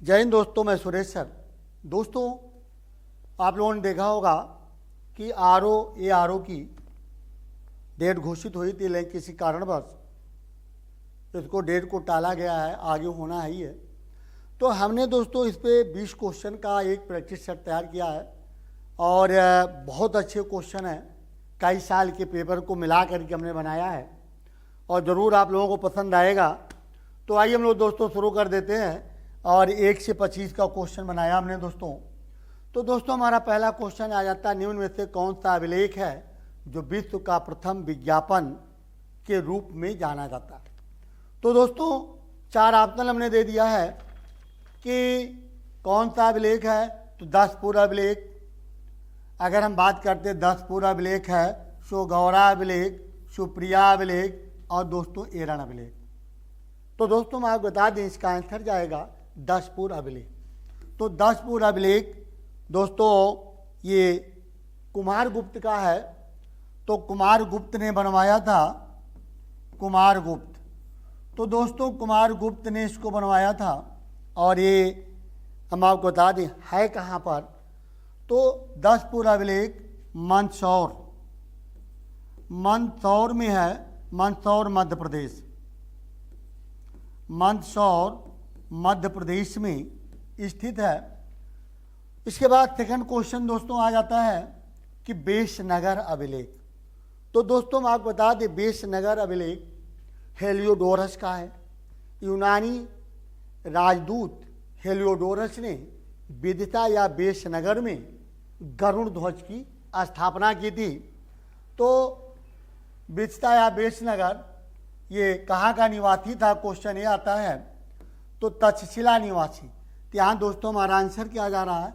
जय हिंद दोस्तों, मैं सुरेश सर। दोस्तों, आप लोगों ने देखा होगा कि आर ओ की डेट घोषित हुई थी, लेकिन किसी कारणवश इसको डेट को टाला गया है, आगे होना ही है। तो हमने दोस्तों इस पे 20 क्वेश्चन का एक प्रैक्टिस सेट तैयार किया है और बहुत अच्छे क्वेश्चन हैं। कई साल के पेपर को मिला करके हमने बनाया है और ज़रूर आप लोगों को पसंद आएगा। तो आइए हम लोग दोस्तों शुरू कर देते हैं। और 1 से 25 का क्वेश्चन बनाया हमने दोस्तों। तो दोस्तों हमारा पहला क्वेश्चन आ जाता है, निम्न में से कौन सा अभिलेख है जो विश्व का प्रथम विज्ञापन के रूप में जाना जाता है। तो दोस्तों 4 ऑप्शन हमने दे दिया है कि कौन सा अभिलेख है। तो 10 पूरा अभिलेख, अगर हम बात करते हैं 10 पूरा अभिलेख है, सो गौरा अभिलेख, सुप्रिया अभिलेख और दोस्तों एरन अभिलेख। तो दोस्तों मैं आपको बता दें इसका आंसर जाएगा 10 पूरा अभिलेख। तो 10 पूरा अभिलेख दोस्तों ये कुमारगुप्त का है। तो कुमारगुप्त ने बनवाया था, कुमारगुप्त। तो दोस्तों कुमारगुप्त ने इसको बनवाया था और ये हम आपको बता दें है कहाँ पर। तो 10 पूरा अभिलेख मंदसौर में है, मंदसौर मध्य प्रदेश, मंदसौर मध्य प्रदेश में स्थित है। इसके बाद सेकंड क्वेश्चन दोस्तों आ जाता है कि बेशनगर अभिलेख। तो दोस्तों मैं आपको बता दें बेशनगर अभिलेख हेलियोडोरस का है। यूनानी राजदूत हेलियोडोरस ने विदिशा या बेशनगर में गरुड़ ध्वज की स्थापना की थी। तो विदिशा या बेशनगर ये कहाँ का निवासी था, क्वेश्चन ये आता है। तो तक्षशिला निवासी। तो यहाँ दोस्तों हमारा आंसर क्या जा रहा है,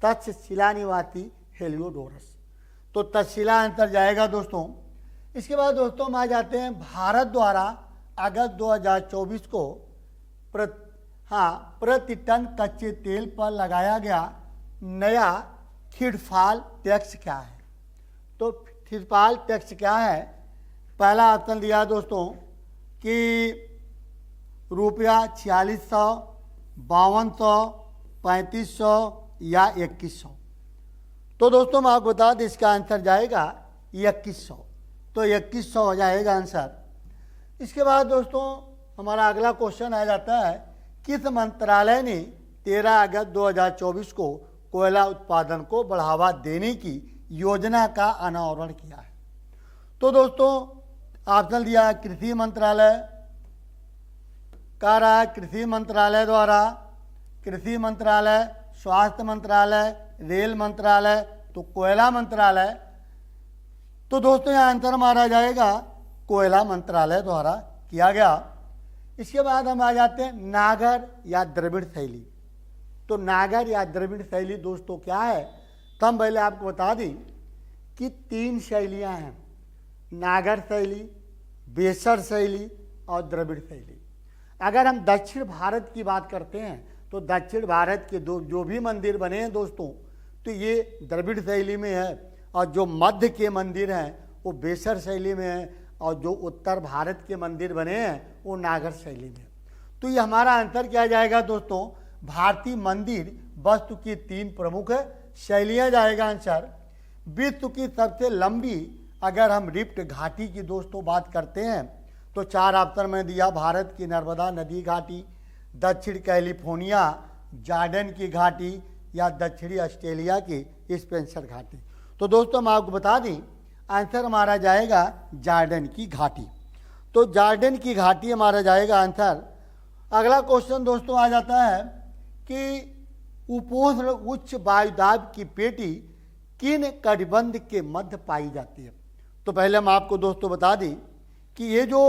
तक्षशिला निवासी हेलियोडोरस। तो तक्षशिला आंसर जाएगा दोस्तों। इसके बाद दोस्तों हम आ जाते हैं भारत द्वारा अगस्त 2024 को प्रति टन कच्चे तेल पर लगाया गया नया थिरपाल टैक्स क्या है। तो थिरपाल टैक्स क्या है। पहला ऑप्शन दिया दोस्तों कि रुपया 4600, 5200, 3500 या 2100। तो दोस्तों मैं आपको बता दें इसका आंसर जाएगा 2100। तो 2100 हो जाएगा आंसर। इसके बाद दोस्तों हमारा अगला क्वेश्चन आ जाता है, किस मंत्रालय ने 13 अगस्त 2024 को कोयला उत्पादन को बढ़ावा देने की योजना का अनावरण किया है। तो दोस्तों ऑप्शन दिया कृषि मंत्रालय, कह रहा है कृषि मंत्रालय द्वारा, कृषि मंत्रालय, स्वास्थ्य मंत्रालय, रेल मंत्रालय, तो कोयला मंत्रालय। तो दोस्तों यहाँ आंसर मारा जाएगा कोयला मंत्रालय द्वारा किया गया। इसके बाद हम आ जाते हैं नागर या द्रविड़ शैली। तो नागर या द्रविड़ शैली दोस्तों क्या है। तो हम पहले आपको बता दें कि 3 शैलियाँ हैं, नागर शैली, बेसर शैली और द्रविड़ शैली। अगर हम दक्षिण भारत की बात करते हैं तो दक्षिण भारत के जो भी मंदिर बने हैं दोस्तों तो ये द्रविड़ शैली में है, और जो मध्य के मंदिर हैं वो बेसर शैली में है, और जो उत्तर भारत के मंदिर बने हैं वो नागर शैली में। तो ये हमारा आंसर क्या जाएगा दोस्तों, भारतीय मंदिर वास्तु की 3 प्रमुख शैलियाँ जाएगा आंसर। विश्व की सबसे लंबी अगर हम रिफ्ट घाटी की दोस्तों बात करते हैं तो 4 ऑप्शन में दिया, भारत की नर्मदा नदी घाटी, दक्षिण कैलिफोर्निया जॉर्डन की घाटी या दक्षिणी ऑस्ट्रेलिया की स्पेंसर घाटी। तो दोस्तों हम आपको बता दें आंसर हमारा जाएगा जॉर्डन की घाटी। तो जॉर्डन की घाटी हमारा जाएगा आंसर। अगला क्वेश्चन दोस्तों आ जाता है कि उपोष्ण उच्च वायुदाब की पेटी किन कटिबंध के मध्य पाई जाती है। तो पहले हम आपको दोस्तों बता दें कि ये जो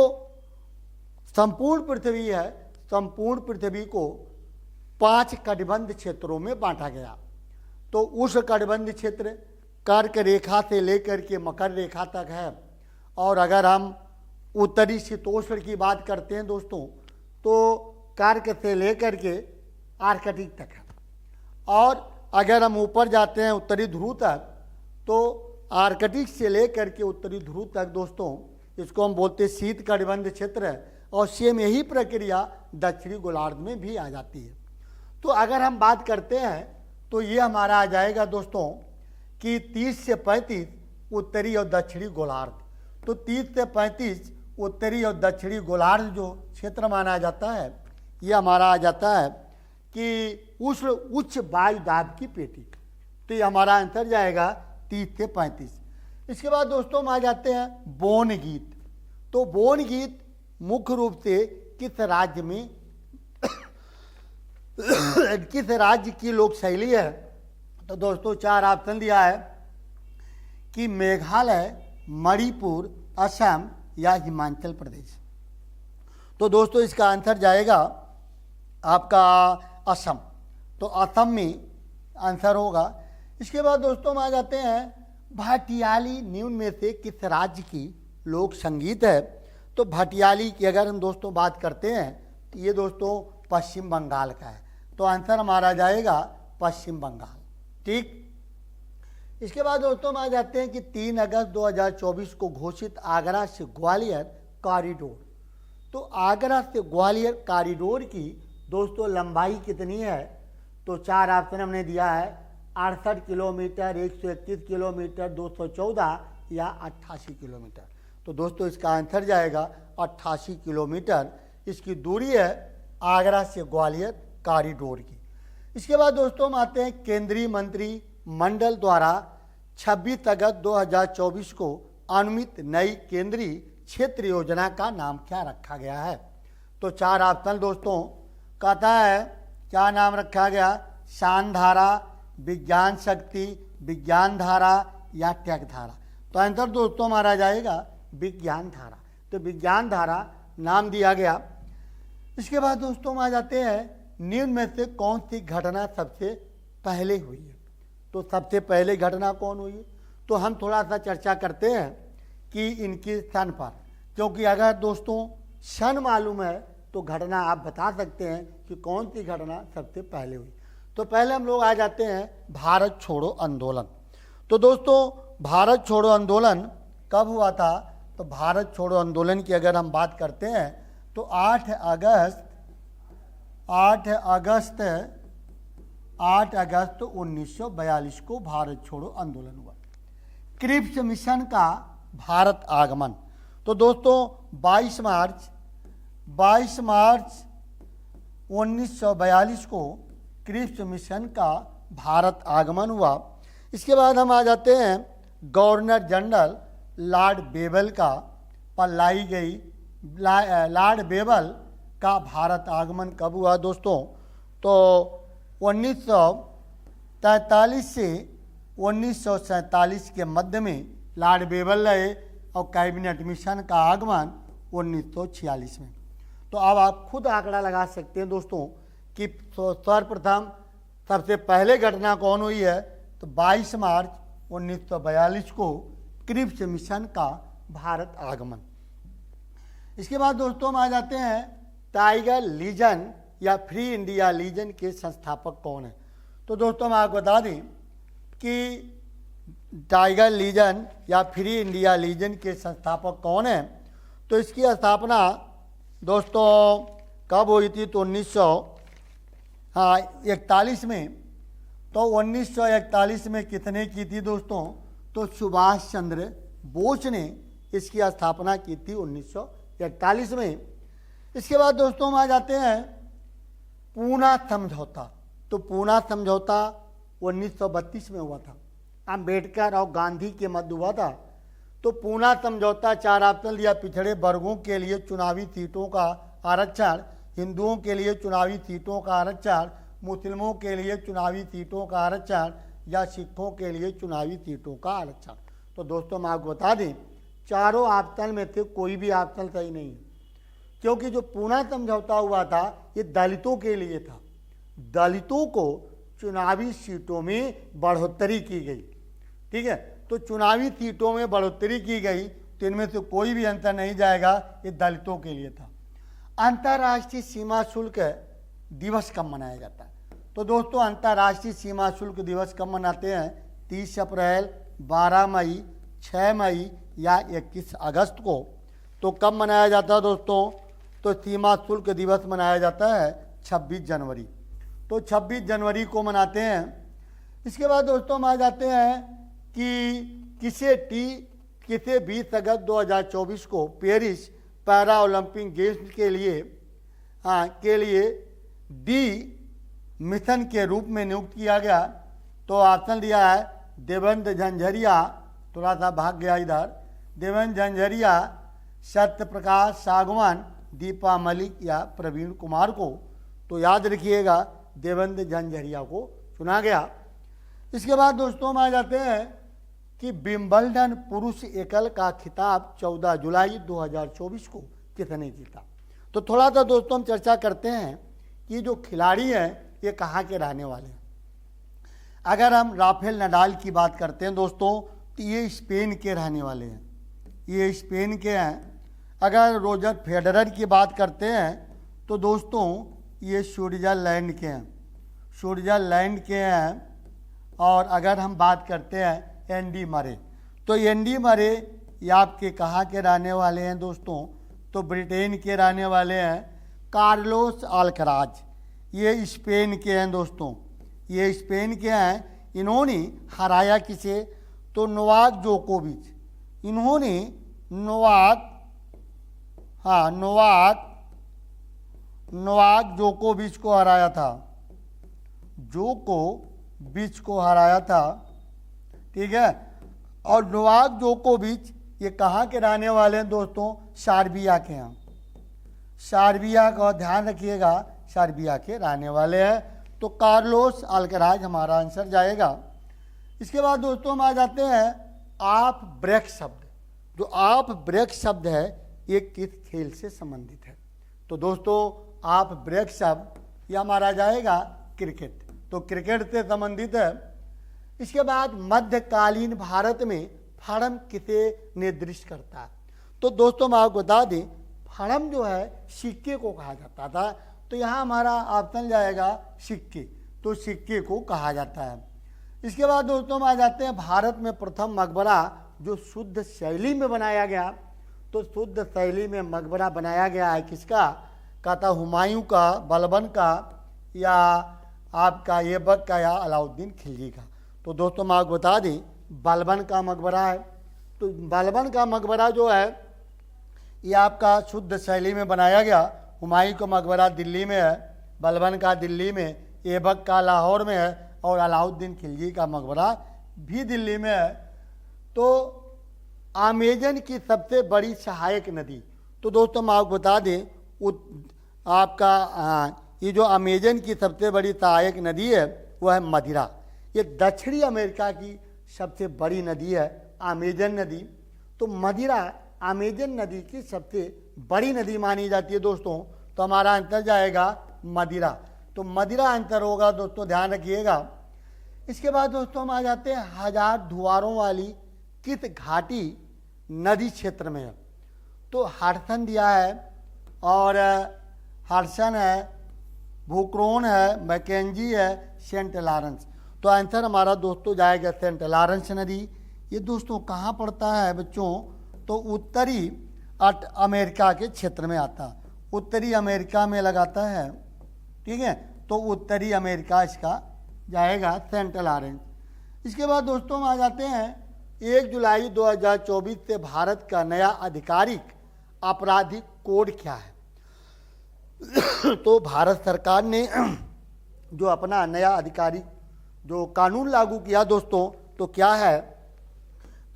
संपूर्ण पृथ्वी है, संपूर्ण पृथ्वी को 5 कटिबंध क्षेत्रों में बांटा गया। तो उस कटिबंध क्षेत्र कर्क रेखा से लेकर के मकर रेखा तक है, और अगर हम उत्तरी शीतोष्ण की बात करते हैं दोस्तों तो कर्क से लेकर के आर्कटिक तक है, और अगर हम ऊपर जाते हैं उत्तरी ध्रुव तक तो आर्कटिक से लेकर के उत्तरी ध्रुव तक दोस्तों इसको हम बोलते हैं शीत कटिबंध क्षेत्र है, और सेम यही प्रक्रिया दक्षिणी गोलार्ध में भी आ जाती है। तो अगर हम बात करते हैं तो ये हमारा आ जाएगा दोस्तों कि 30 से 35 उत्तरी और दक्षिणी गोलार्ध। तो 30 से 35 उत्तरी और दक्षिणी गोलार्ध जो क्षेत्र माना जाता है, ये हमारा आ जाता है कि उच्च वायु दाब की पेटी। तो ये हमारा आंसर जाएगा 30 से 35। इसके बाद दोस्तों हम आ जाते हैं बोन गीत। तो बोन गीत मुख्य रूप से किस राज्य में किस राज्य की लोक शैली है? तो दोस्तों 4 ऑप्शन दिया है कि मेघालय, मणिपुर, असम या हिमाचल प्रदेश। तो दोस्तों इसका आंसर जाएगा आपका असम। तो असम में आंसर होगा। इसके बाद दोस्तों हम आ जाते हैं भाटियाली निम्न में से किस राज्य की लोक संगीत है? तो भाटियाली की अगर हम दोस्तों बात करते हैं तो ये दोस्तों पश्चिम बंगाल का है। तो आंसर हमारा जाएगा पश्चिम बंगाल। ठीक। इसके बाद दोस्तों हम आ जाते हैं कि 3 अगस्त 2024 को घोषित आगरा से ग्वालियर कॉरिडोर। तो आगरा से ग्वालियर कॉरिडोर की दोस्तों लंबाई कितनी है? तो 4 ऑप्शन हमने दिया है 68 किलोमीटर, 121 किलोमीटर, 214 या 88 किलोमीटर। तो दोस्तों इसका आंसर जाएगा 88 किलोमीटर इसकी दूरी है आगरा से ग्वालियर कॉरिडोर की। इसके बाद दोस्तों हम आते हैं केंद्रीय मंत्री मंडल द्वारा 26 अगस्त 2024 को अनुमित नई केंद्रीय क्षेत्र योजना का नाम क्या रखा गया है? तो 4 ऑप्शन दोस्तों कहता है क्या नाम रखा गया? शान धारा, विज्ञान शक्ति, विज्ञान धारा या टेक धारा। तो आंसर दोस्तों हमारा जाएगा विज्ञान धारा। तो विज्ञान धारा नाम दिया गया। इसके बाद दोस्तों हम आ जाते हैं निम्न में से कौन सी घटना सबसे पहले हुई है? तो सबसे पहले घटना कौन हुई है? तो हम थोड़ा सा चर्चा करते हैं कि इनकी सन पर, क्योंकि अगर दोस्तों सन मालूम है तो घटना आप बता सकते हैं कि कौन सी घटना सबसे पहले हुई। तो पहले हम लोग आ जाते हैं भारत छोड़ो आंदोलन। तो दोस्तों भारत छोड़ो आंदोलन कब हुआ था? तो भारत छोड़ो आंदोलन की अगर हम बात करते हैं तो 8 अगस्त 1942 को भारत छोड़ो आंदोलन हुआ। क्रिप्स मिशन का भारत आगमन। तो दोस्तों 22 मार्च 1942 को क्रिप्स मिशन का भारत आगमन हुआ। इसके बाद हम आ जाते हैं गवर्नर जनरल लॉर्ड बेबल का पर लाई गई लॉर्ड बेबल का भारत आगमन कब हुआ दोस्तों? तो 1943 से 1947 के मध्य में लॉर्ड बेबल रहे और कैबिनेट मिशन का आगमन 1946 में। तो अब आप खुद आंकड़ा लगा सकते हैं दोस्तों कि सर्वप्रथम सबसे पहले घटना कौन हुई है? तो 22 मार्च 1942 को क्रिप्स मिशन का भारत आगमन। इसके बाद दोस्तों हम आ जाते हैं टाइगर लीजन या फ्री इंडिया लीजन के संस्थापक कौन है? तो दोस्तों हम आपको बता दें कि टाइगर लीजन या फ्री इंडिया लीजन के संस्थापक कौन है? तो इसकी स्थापना दोस्तों कब हुई थी? तो 1941 में। तो 1941 में कितने की थी दोस्तों? तो सुभाष चंद्र बोस ने इसकी स्थापना की थी 1941 में। इसके बाद दोस्तों हम आ जाते हैं पूना समझौता। तो पूना समझौता 1932 में हुआ था, अम्बेडकर और गांधी के मध्य हुआ था। तो पूना समझौता 4 ऑप्शन दिया, पिछड़े वर्गों के लिए चुनावी सीटों का आरक्षण, हिंदुओं के लिए चुनावी सीटों का आरक्षण, मुस्लिमों के लिए चुनावी सीटों का आरक्षण या सिखों के लिए चुनावी सीटों का आरक्षण। तो दोस्तों मैं आपको बता दें चारों ऑप्शन में से कोई भी ऑप्शन सही नहीं है, क्योंकि जो पूना समझौता हुआ था ये दलितों के लिए था। दलितों को चुनावी सीटों में बढ़ोतरी की गई। ठीक है, तो चुनावी सीटों में बढ़ोतरी की गई, तो इनमें से कोई भी आंसर नहीं जाएगा, ये दलितों के लिए था। अंतर्राष्ट्रीय सीमा शुल्क दिवस कब मनाया जाता है? तो दोस्तों अंतर्राष्ट्रीय सीमा शुल्क दिवस कब मनाते हैं? 30 अप्रैल, 12 मई, 6 मई या 21 अगस्त को। तो कब मनाया जाता है दोस्तों? तो सीमा शुल्क दिवस मनाया जाता है 26 जनवरी। तो 26 जनवरी को मनाते हैं। इसके बाद दोस्तों हम आ जाते हैं कि किसे 20 अगस्त 2024 को पेरिस पैरा ओलंपिक गेम्स के लिए डी मिशन के रूप में नियुक्त किया गया। तो ऑप्शन दिया है देवेंद्र झंझरिया, थोड़ा सा भाग गया इधर, देवेंद्र झंझरिया, सत्य प्रकाश सागवान, दीपा मलिक या प्रवीण कुमार को। तो याद रखिएगा देवेंद्र झंझरिया को चुना गया। इसके बाद दोस्तों हम आ जाते हैं कि विंबलडन पुरुष एकल का खिताब 14 जुलाई 2024 को किसने जीता। तो थोड़ा सा दोस्तों हम चर्चा करते हैं कि जो खिलाड़ी हैं ये कहाँ के रहने वाले हैं। अगर हम राफेल नडाल की बात करते हैं दोस्तों तो ये स्पेन के रहने वाले हैं, ये स्पेन के हैं। अगर रोजर फेडरर की बात करते हैं तो दोस्तों ये स्विट्जरलैंड के हैं, स्विट्जरलैंड के हैं। और अगर हम बात करते हैं एंडी मरे, तो एंडी मरे ये आपके कहाँ के रहने वाले हैं दोस्तों, तो ब्रिटेन के रहने वाले हैं। कार्लोस अल्कराज ये स्पेन के हैं दोस्तों, ये स्पेन के हैं। इन्होंने हराया किसे, तो नोवाक जोकोविच, इन्होंने नोवाक जोकोविच को हराया था, जोकोविच को हराया था, ठीक है। और नोवाक जोकोविच ये कहाँ के रहने वाले हैं दोस्तों, सर्बिया के हैं, सर्बिया का ध्यान रखिएगा, सर्बिया के रहने वाले हैं। तो कार्लोस अल्कराज हमारा आंसर जाएगा। इसके बाद दोस्तों हम आ जाते हैं ऑफ ब्रेक शब्द। जो ऑफ ब्रेक शब्द है ये किस खेल से संबंधित है, तो दोस्तों ऑफ ब्रेक शब्द ये हमारा जाएगा क्रिकेट, तो क्रिकेट से संबंधित है। इसके बाद मध्यकालीन भारत में फड़म किसे निर्दिष्ट करता है, तो दोस्तों मैं आपको बता दें फड़म जो है सिक्के को कहा जाता था। तो यहाँ हमारा ऑप्शन जाएगा सिक्के, तो सिक्के को कहा जाता है। इसके बाद दोस्तों हम आ जाते हैं भारत में प्रथम मकबरा जो शुद्ध शैली में बनाया गया। तो शुद्ध शैली में मकबरा बनाया गया है किसका, कहता हुमायूं का, बलबन का, या आपका ऐबक का, या अलाउद्दीन खिलजी का। तो दोस्तों मैं आपको बता दें बलबन का मकबरा है। तो बलबन का मकबरा जो है ये आपका शुद्ध शैली में बनाया गया। हुमायूं का मकबरा दिल्ली में है, बलबन का दिल्ली में, ऐबक का लाहौर में है, और अलाउद्दीन खिलजी का मकबरा भी दिल्ली में है। तो अमेजन की सबसे बड़ी सहायक नदी, तो दोस्तों मैं आपको बता दें आपका ये जो अमेजन की सबसे बड़ी सहायक नदी है वो है मदिरा। ये दक्षिणी अमेरिका की सबसे बड़ी नदी है अमेजन नदी। तो मदिरा अमेजन नदी की सबसे बड़ी नदी मानी जाती है दोस्तों। तो हमारा आंसर जाएगा मदिरा, तो मदिरा आंसर होगा दोस्तों, ध्यान रखिएगा। इसके बाद दोस्तों हम आ जाते हैं 1000 दुआरों वाली किस घाटी नदी क्षेत्र में है। तो हडसन दिया है, और हडसन है, भूक्रोन है, मैकेंजी है, सेंट लॉरेंस। तो आंसर हमारा दोस्तों जाएगा सेंट लॉरेंस नदी। ये दोस्तों कहाँ पड़ता है बच्चों, तो उत्तरी अमेरिका के क्षेत्र में आता है, उत्तरी अमेरिका में लगाता है, ठीक है। तो उत्तरी अमेरिका इसका जाएगा सेंट लॉरेंस। इसके बाद दोस्तों हम आ जाते हैं 1 जुलाई 2024 से भारत का नया आधिकारिक आपराधिक कोड क्या है। तो भारत सरकार ने जो अपना नया आधिकारिक जो कानून लागू किया दोस्तों, तो क्या है,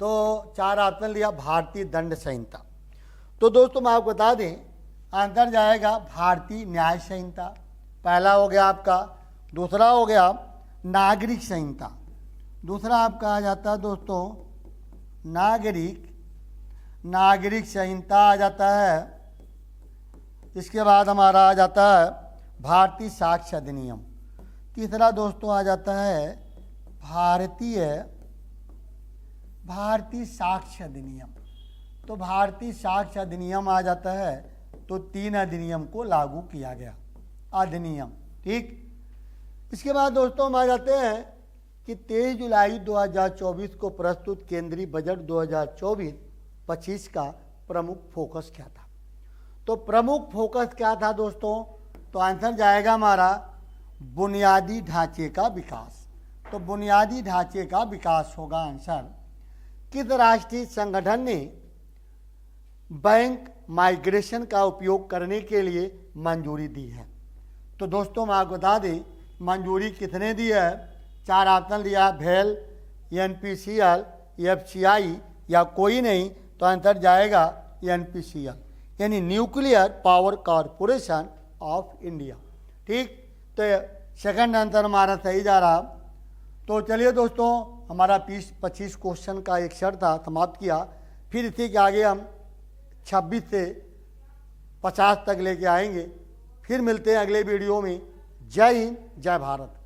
तो 4 ऑप्शन लिया। भारतीय दंड संहिता, तो दोस्तों मैं आपको बता दें आंसर जाएगा भारतीय न्याय संहिता, पहला हो गया आपका। दूसरा हो गया नागरिक संहिता, दूसरा आपका आ जाता है दोस्तों नागरिक संहिता आ जाता है। इसके बाद हमारा आ जाता है भारतीय साक्ष्य अधिनियम। तीसरा दोस्तों आ जाता है भारतीय साक्ष्य अधिनियम। तो भारतीय साक्ष्य अधिनियम आ जाता है, तो 3 अधिनियम को लागू किया गया अधिनियम, ठीक। इसके बाद दोस्तों हम आ जाते हैं कि 23 जुलाई 2024 को प्रस्तुत केंद्रीय बजट 2024-25 का प्रमुख फोकस क्या था। तो प्रमुख फोकस क्या था दोस्तों, तो आंसर जाएगा हमारा बुनियादी ढांचे का विकास। तो बुनियादी ढांचे का विकास होगा आंसर। किस राष्ट्रीय संगठन ने बैंक माइग्रेशन का उपयोग करने के लिए मंजूरी दी है? तो दोस्तों मैं आपको बता दें मंजूरी कितने दी है। 4 ऑप्शन दिया, भेल, NPCL, FCI या कोई नहीं, तो आंसर जाएगा NPCL यानी nuclear power corporation of India. ठीक, तो सेकंड आंसर हमारा सही जा रहा। तो चलिए दोस्तों, हमारा 25 क्वेश्चन का एक सेट था, समाप्त किया। फिर इसी के आगे हम 26 से 50 तक लेके आएंगे। फिर मिलते हैं अगले वीडियो में। जय हिंद, जय भारत।